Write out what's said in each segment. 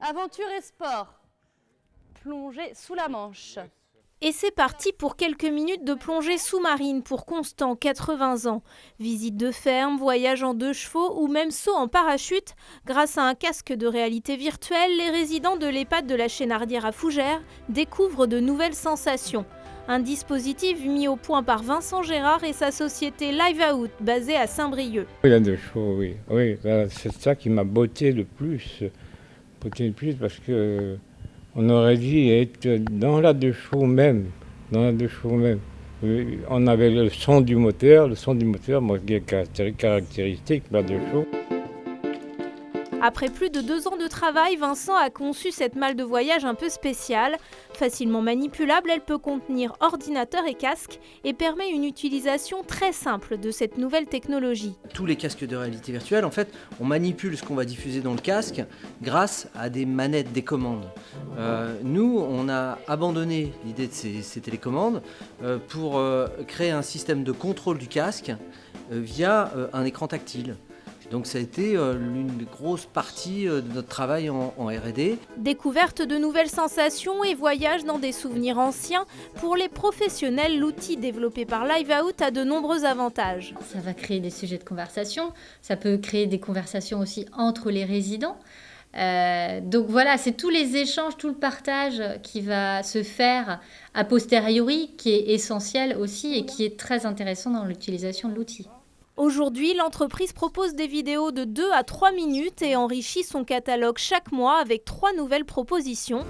Aventure et sport. Plongée sous la Manche. Et c'est parti pour quelques minutes de plongée sous-marine pour Constant, 80 ans. Visite de ferme, voyage en 2 chevaux ou même saut en parachute. Grâce à un casque de réalité virtuelle, les résidents de l'EHPAD de la Chénardière à Fougères découvrent de nouvelles sensations. Un dispositif mis au point par Vincent Gérard et sa société Live Out, basée à Saint-Brieuc. Il y a 2 chevaux, oui. C'est ça qui m'a botté le plus. Parce que on aurait dû être dans la 2 chevaux même. On avait le son du moteur, moi, qui est caractéristique de la 2 chevaux. Après plus de 2 ans de travail, Vincent a conçu cette malle de voyage un peu spéciale. Facilement manipulable, elle peut contenir ordinateur et casque et permet une utilisation très simple de cette nouvelle technologie. Tous les casques de réalité virtuelle, en fait, on manipule ce qu'on va diffuser dans le casque grâce à des manettes, des commandes. Nous, on a abandonné l'idée de ces télécommandes pour créer un système de contrôle du casque via un écran tactile. Donc ça a été l'une des grosses parties de notre travail en R&D. Découverte de nouvelles sensations et voyage dans des souvenirs anciens, pour les professionnels, l'outil développé par Live Out a de nombreux avantages. Ça va créer des sujets de conversation, ça peut créer des conversations aussi entre les résidents. Donc voilà, c'est tous les échanges, tout le partage qui va se faire a posteriori qui est essentiel aussi et qui est très intéressant dans l'utilisation de l'outil. Aujourd'hui, l'entreprise propose des vidéos de 2 à 3 minutes et enrichit son catalogue chaque mois avec 3 nouvelles propositions.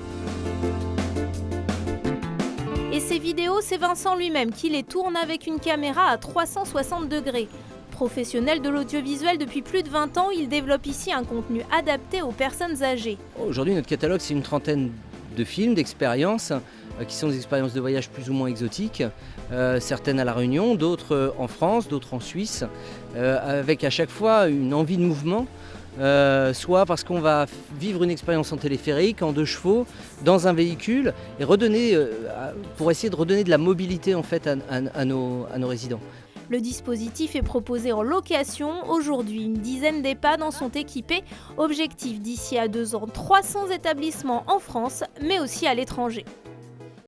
Et ces vidéos, c'est Vincent lui-même qui les tourne avec une caméra à 360 degrés. Professionnel de l'audiovisuel depuis plus de 20 ans, il développe ici un contenu adapté aux personnes âgées. Aujourd'hui, notre catalogue, c'est une trentaine de films, d'expériences, qui sont des expériences de voyage plus ou moins exotiques, certaines à La Réunion, d'autres en France, d'autres en Suisse, avec à chaque fois une envie de mouvement, soit parce qu'on va vivre une expérience en téléphérique, en 2 chevaux, dans un véhicule, et pour essayer de redonner de la mobilité en fait, à nos résidents. Le dispositif est proposé en location. Aujourd'hui, une dizaine d'EHPAD en sont équipés. Objectif d'ici à 2 ans, 300 établissements en France, mais aussi à l'étranger.